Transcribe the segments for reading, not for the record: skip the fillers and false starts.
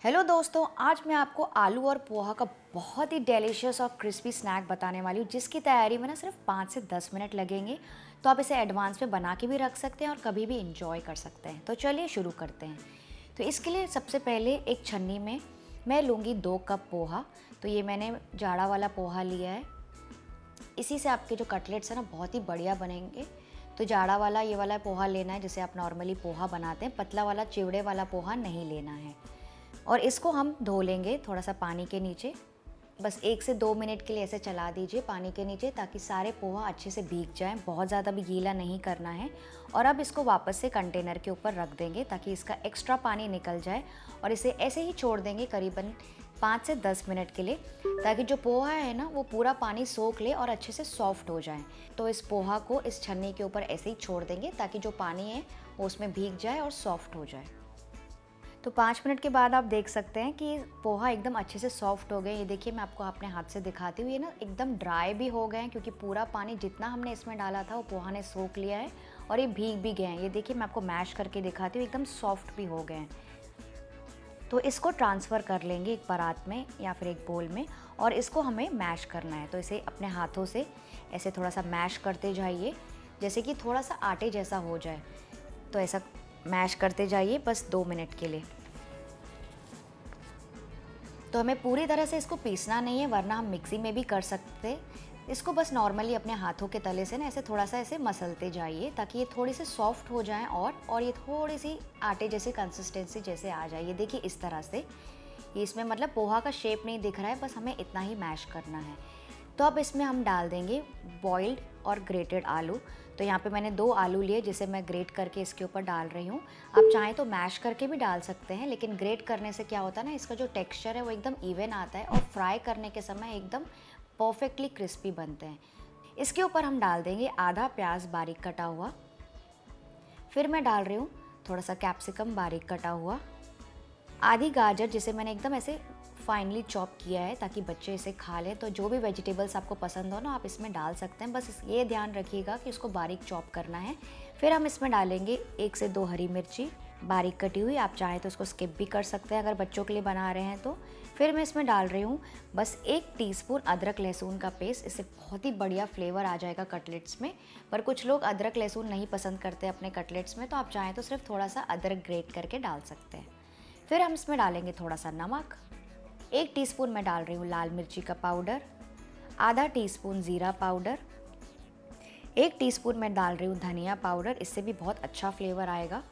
Hello दोस्तों, आज मैं आपको आलू और पोहा का बहुत ही डेलिशियस और क्रिस्पी स्नैक बताने वाली हूँ, जिसकी तैयारी में ना सिर्फ 5 से 10 मिनट लगेंगे। तो आप इसे एडवांस में बना के भी रख सकते हैं और कभी भी इंजॉय कर सकते हैं। तो चलिए शुरू करते हैं। तो इसके लिए सबसे पहले एक छन्नी में मैं लूँगी 2 कप पोहा। तो ये मैंने जाड़ा वाला पोहा लिया है। इसी से आपके जो कटलेट्स हैं ना बहुत ही बढ़िया बनेंगे। तो जाड़ा वाला ये वाला पोहा लेना है, जिसे आप नॉर्मली पोहा बनाते हैं। पतला वाला चिवड़े वाला पोहा नहीं लेना है। और इसको हम धो लेंगे थोड़ा सा पानी के नीचे। बस 1 से 2 मिनट के लिए ऐसे चला दीजिए पानी के नीचे, ताकि सारे पोहा अच्छे से भीग जाएं। बहुत ज़्यादा भी गीला नहीं करना है। और अब इसको वापस से कंटेनर के ऊपर रख देंगे, ताकि इसका एक्स्ट्रा पानी निकल जाए। और इसे ऐसे ही छोड़ देंगे करीबन 5 से 10 मिनट के लिए, ताकि जो पोहा है ना वो पूरा पानी सोख ले और अच्छे से सॉफ्ट हो जाए। तो इस पोहा को इस छन्नी के ऊपर ऐसे ही छोड़ देंगे, ताकि जो पानी है वो उसमें भीग जाए और सॉफ्ट हो जाए। तो 5 मिनट के बाद आप देख सकते हैं कि पोहा एकदम अच्छे से सॉफ्ट हो गए। ये देखिए, मैं आपको अपने हाथ से दिखाती हूँ। ये ना एकदम ड्राई भी हो गए हैं, क्योंकि पूरा पानी जितना हमने इसमें डाला था वो पोहा ने सोख लिया है और ये भीग भी गए हैं। ये देखिए, मैं आपको मैश करके दिखाती हूँ, एकदम सॉफ्ट भी हो गए हैं। तो इसको ट्रांसफ़र कर लेंगे एक परात में या फिर एक बोल में, और इसको हमें मैश करना है। तो इसे अपने हाथों से ऐसे थोड़ा सा मैश करते जाइए, जैसे कि थोड़ा सा आटे जैसा हो जाए। तो ऐसा मैश करते जाइए बस 2 मिनट के लिए। तो हमें पूरी तरह से इसको पीसना नहीं है, वरना हम मिक्सी में भी कर सकते। इसको बस नॉर्मली अपने हाथों के तले से ना ऐसे थोड़ा सा ऐसे मसलते जाइए, ताकि ये थोड़ी सी सॉफ्ट हो जाएं और ये थोड़ी सी आटे जैसी कंसिस्टेंसी जैसे आ जाए। ये देखिए इस तरह से। ये इसमें मतलब पोहा का शेप नहीं दिख रहा है, बस हमें इतना ही मैश करना है। तो अब इसमें हम डाल देंगे बॉइल्ड और ग्रेटेड आलू। तो यहाँ पे मैंने 2 आलू लिए, जिसे मैं ग्रेट करके इसके ऊपर डाल रही हूँ। आप चाहें तो मैश करके भी डाल सकते हैं, लेकिन ग्रेट करने से क्या होता है ना, इसका जो टेक्सचर है वो एकदम इवन आता है और फ्राई करने के समय एकदम परफेक्टली क्रिस्पी बनते हैं। इसके ऊपर हम डाल देंगे आधा प्याज बारीक कटा हुआ। फिर मैं डाल रही हूँ थोड़ा सा कैप्सिकम बारीक कटा हुआ, आधी गाजर जिसे मैंने एकदम ऐसे फाइनली चॉप किया है, ताकि बच्चे इसे खा लें। तो जो भी वेजिटेबल्स आपको पसंद हो ना, आप इसमें डाल सकते हैं। बस ये ध्यान रखिएगा कि इसको बारीक चॉप करना है। फिर हम इसमें डालेंगे 1 से 2 हरी मिर्ची बारीक कटी हुई। आप चाहें तो इसको स्किप भी कर सकते हैं अगर बच्चों के लिए बना रहे हैं तो। फिर मैं इसमें डाल रही हूँ बस 1 टीस्पून अदरक लहसुन का पेस्ट। इससे बहुत ही बढ़िया फ्लेवर आ जाएगा कटलेट्स में। पर कुछ लोग अदरक लहसुन नहीं पसंद करते अपने कटलेट्स में, तो आप चाहें तो सिर्फ थोड़ा सा अदरक ग्रेट करके डाल सकते हैं। फिर हम इसमें डालेंगे थोड़ा सा नमक। 1 टीस्पून मैं डाल रही हूँ लाल मिर्ची का पाउडर, आधा टीस्पून ज़ीरा पाउडर, 1 टीस्पून मैं डाल रही हूँ धनिया पाउडर। इससे भी बहुत अच्छा फ्लेवर आएगा।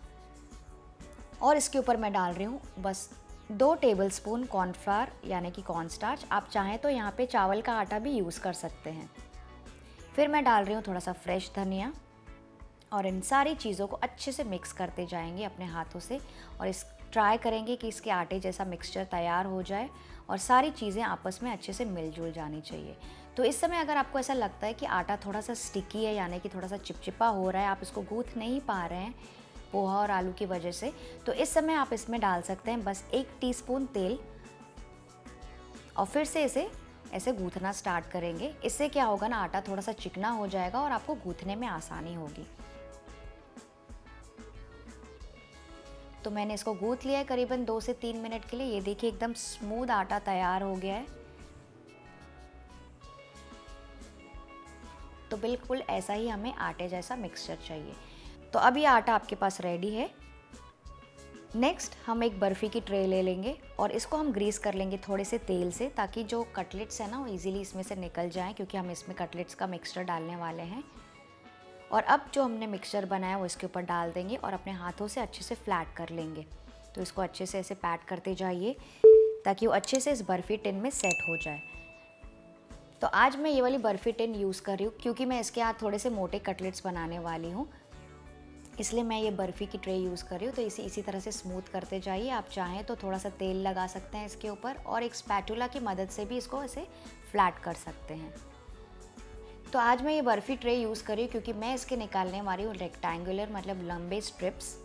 और इसके ऊपर मैं डाल रही हूँ बस 2 टेबलस्पून कॉर्नफ्लावर यानी कि कॉर्नस्टार्च। आप चाहें तो यहाँ पे चावल का आटा भी यूज़ कर सकते हैं। फिर मैं डाल रही हूँ थोड़ा सा फ्रेश धनिया, और इन सारी चीज़ों को अच्छे से मिक्स करते जाएंगे अपने हाथों से। और इस ट्राई करेंगे कि इसके आटे जैसा मिक्सचर तैयार हो जाए और सारी चीज़ें आपस में अच्छे से मिलजुल जानी चाहिए। तो इस समय अगर आपको ऐसा लगता है कि आटा थोड़ा सा स्टिकी है, यानी कि थोड़ा सा चिपचिपा हो रहा है, आप इसको गूँथ नहीं पा रहे हैं पोहा और आलू की वजह से, तो इस समय आप इसमें डाल सकते हैं बस 1 टीस्पून तेल। और फिर से इसे ऐसे गूँथना स्टार्ट करेंगे। इससे क्या होगा ना, आटा थोड़ा सा चिकना हो जाएगा और आपको गूँथने में आसानी होगी। तो मैंने इसको गूँथ लिया है करीबन 2 से 3 मिनट के लिए। ये देखिए एकदम स्मूथ आटा तैयार हो गया है। तो बिल्कुल ऐसा ही हमें आटे जैसा मिक्सचर चाहिए। तो अब ये आटा आपके पास रेडी है। नेक्स्ट हम एक बर्फ़ी की ट्रे ले लेंगे और इसको हम ग्रीस कर लेंगे थोड़े से तेल से, ताकि जो कटलेट्स है ना वो ईजिली इसमें से निकल जाएँ, क्योंकि हम इसमें कटलेट्स का मिक्सचर डालने वाले हैं। और अब जो हमने मिक्सचर बनाया वो इसके ऊपर डाल देंगे और अपने हाथों से अच्छे से फ्लैट कर लेंगे। तो इसको अच्छे से ऐसे पैट करते जाइए, ताकि वो अच्छे से इस बर्फ़ी टिन में सेट हो जाए। तो आज मैं ये वाली बर्फ़ी टिन यूज़ कर रही हूँ, क्योंकि मैं इसके साथ थोड़े से मोटे कटलेट्स बनाने वाली हूँ, इसलिए मैं ये बर्फ़ी की ट्रे यूज़ कर रही हूँ। तो इसी तरह से स्मूथ करते जाइए। आप चाहें तो थोड़ा सा तेल लगा सकते हैं इसके ऊपर, और एक स्पैटुला की मदद से भी इसको ऐसे फ्लैट कर सकते हैं। तो आज मैं ये बर्फ़ी ट्रे यूज़ कर रही हूँ, क्योंकि मैं इसके निकालने वाली हूँ रेक्टेंगुलर मतलब लंबे स्ट्रिप्स।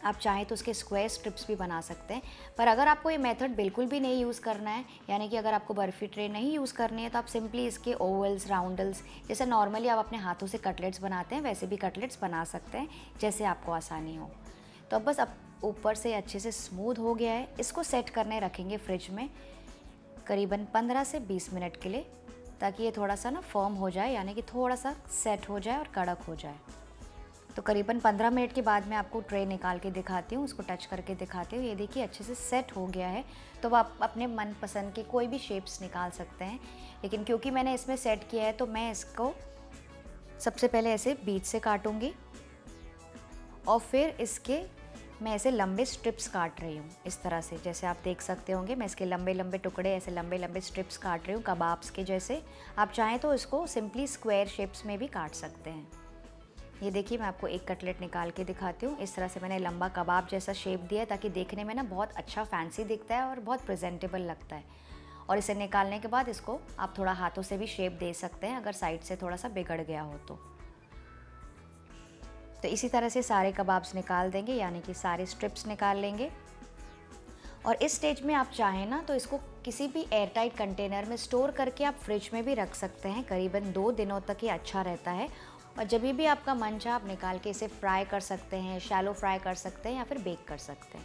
आप चाहें तो उसके स्क्वायर स्ट्रिप्स भी बना सकते हैं। पर अगर आपको ये मेथड बिल्कुल भी नहीं यूज़ करना है, यानी कि अगर आपको बर्फ़ी ट्रे नहीं यूज़ करनी है, तो आप सिंपली इसके ओवल्स, राउंडल्स, जैसे नॉर्मली आप अपने हाथों से कटलेट्स बनाते हैं वैसे भी कटलेट्स बना सकते हैं, जैसे आपको आसानी हो। तो अब बस ऊपर से अच्छे से स्मूथ हो गया है। इसको सेट करने रखेंगे फ्रिज में करीबन 15 से 20 मिनट के लिए, ताकि ये थोड़ा सा ना फर्म हो जाए, यानी कि थोड़ा सा सेट हो जाए और कड़क हो जाए। तो करीबन 15 मिनट के बाद मैं आपको ट्रे निकाल के दिखाती हूँ, उसको टच करके दिखाती हूँ। ये देखिए अच्छे से सेट हो गया है। तो आप अपने मनपसंद के कोई भी शेप्स निकाल सकते हैं, लेकिन क्योंकि मैंने इसमें सेट किया है तो मैं इसको सबसे पहले ऐसे बीच से काटूँगी और फिर इसके मैं ऐसे लंबे स्ट्रिप्स काट रही हूँ इस तरह से। जैसे आप देख सकते होंगे मैं इसके लंबे लंबे टुकड़े ऐसे लंबे लंबे स्ट्रिप्स काट रही हूँ कबाब्स के जैसे। आप चाहें तो इसको सिंपली स्क्वायर शेप्स में भी काट सकते हैं। ये देखिए मैं आपको एक कटलेट निकाल के दिखाती हूँ। इस तरह से मैंने लंबा कबाब जैसा शेप दिया है, ताकि देखने में ना बहुत अच्छा फैंसी दिखता है और बहुत प्रेजेंटेबल लगता है। और इसे निकालने के बाद इसको आप थोड़ा हाथों से भी शेप दे सकते हैं, अगर साइड से थोड़ा सा बिगड़ गया हो तो इसी तरह से सारे कबाब्स निकाल देंगे, यानी कि सारे स्ट्रिप्स निकाल लेंगे। और इस स्टेज में आप चाहें ना तो इसको किसी भी एयरटाइट कंटेनर में स्टोर करके आप फ्रिज में भी रख सकते हैं। करीबन 2 दिनों तक ये अच्छा रहता है। और जब भी आपका मन चाहे आप निकाल के इसे फ्राई कर सकते हैं, शैलो फ्राई कर सकते हैं या फिर बेक कर सकते हैं।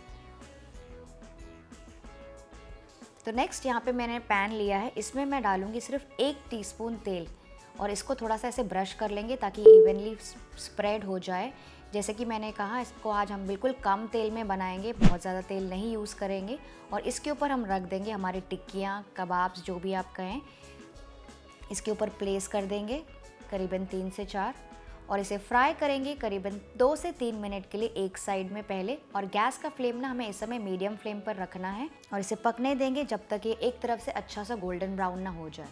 तो नेक्स्ट यहाँ पे मैंने पैन लिया है, इसमें मैं डालूँगी सिर्फ 1 टीस्पून तेल और इसको थोड़ा सा ऐसे ब्रश कर लेंगे ताकि इवनली स्प्रेड हो जाए। जैसे कि मैंने कहा, इसको आज हम बिल्कुल कम तेल में बनाएंगे, बहुत ज़्यादा तेल नहीं यूज़ करेंगे। और इसके ऊपर हम रख देंगे हमारी टिक्कियाँ, कबाब्स, जो भी आप कहें, इसके ऊपर प्लेस कर देंगे करीबन 3 से 4 और इसे फ्राई करेंगे करीबन 2 से 3 मिनट के लिए एक साइड में पहले। और गैस का फ्लेम ना हमें इस समय मीडियम फ्लेम पर रखना है और इसे पकने देंगे जब तक ये एक तरफ से अच्छा सा गोल्डन ब्राउन ना हो जाए।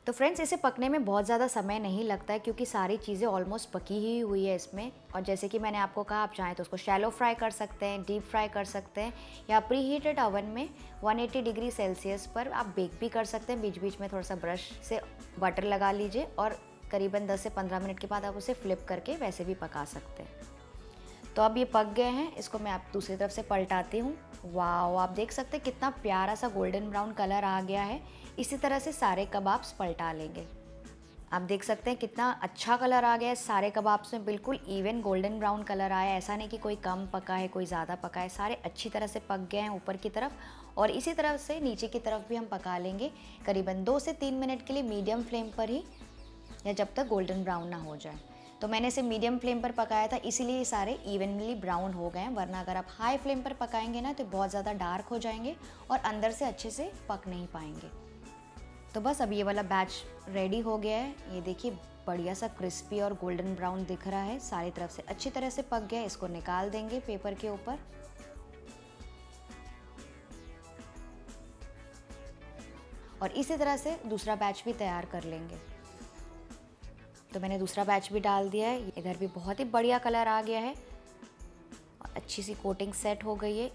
तो फ्रेंड्स, इसे पकने में बहुत ज़्यादा समय नहीं लगता है क्योंकि सारी चीज़ें ऑलमोस्ट पकी ही हुई है इसमें। और जैसे कि मैंने आपको कहा, आप चाहें तो उसको शैलो फ्राई कर सकते हैं, डीप फ्राई कर सकते हैं, या प्री हीटेड ओवन में 180 डिग्री सेल्सियस पर आप बेक भी कर सकते हैं। बीच बीच में थोड़ा सा ब्रश से बटर लगा लीजिए और करीबन 10 से 15 मिनट के बाद आप उसे फ्लिप करके वैसे भी पका सकते हैं। तो अब ये पक गए हैं, इसको मैं आप दूसरी तरफ से पलटाती हूँ। वाह, आप देख सकते हैं कितना प्यारा सा गोल्डन ब्राउन कलर आ गया है। इसी तरह से सारे कबाब्स पलटा लेंगे। आप देख सकते हैं कितना अच्छा कलर आ गया है सारे कबाब्स में, बिल्कुल इवन गोल्डन ब्राउन कलर आया है। ऐसा नहीं कि कोई कम पका है, कोई ज़्यादा पका है, सारे अच्छी तरह से पक गए हैं ऊपर की तरफ। और इसी तरह से नीचे की तरफ भी हम पका लेंगे करीबन 2 से 3 मिनट के लिए मीडियम फ्लेम पर ही, या जब तक गोल्डन ब्राउन ना हो जाए। तो मैंने इसे मीडियम फ्लेम पर पकाया था, इसीलिए ये सारे इवनली ब्राउन हो गए हैं। वरना अगर आप हाई फ्लेम पर पकाएंगे ना तो बहुत ज़्यादा डार्क हो जाएंगे और अंदर से अच्छे से पक नहीं पाएंगे। तो बस अब ये वाला बैच रेडी हो गया है। ये देखिए बढ़िया सा क्रिस्पी और गोल्डन ब्राउन दिख रहा है, सारी तरफ से अच्छी तरह से पक गया है। इसको निकाल देंगे पेपर के ऊपर। और इसी तरह से दूसरा बैच भी तैयार कर लेंगे। तो मैंने दूसरा बैच भी डाल दिया है। इधर भी बहुत ही बढ़िया कलर आ गया है और अच्छी सी कोटिंग सेट हो गई है।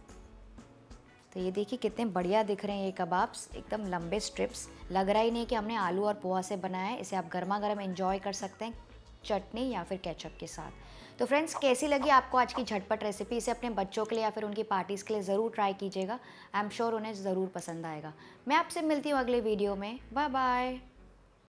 तो ये देखिए कितने बढ़िया दिख रहे हैं ये कबाब्स, एकदम लंबे स्ट्रिप्स। लग रहा ही नहीं कि हमने आलू और पोहा से बनाया है। इसे आप गर्मा गर्म एंजॉय कर सकते हैं चटनी या फिर केचप के साथ। तो फ्रेंड्स, कैसी लगी आपको आज की झटपट रेसिपी? इसे अपने बच्चों के लिए या फिर उनकी पार्टीज़ के लिए ज़रूर ट्राई कीजिएगा। आई एम श्योर उन्हें ज़रूर पसंद आएगा। मैं आपसे मिलती हूँ अगले वीडियो में। Bye bye.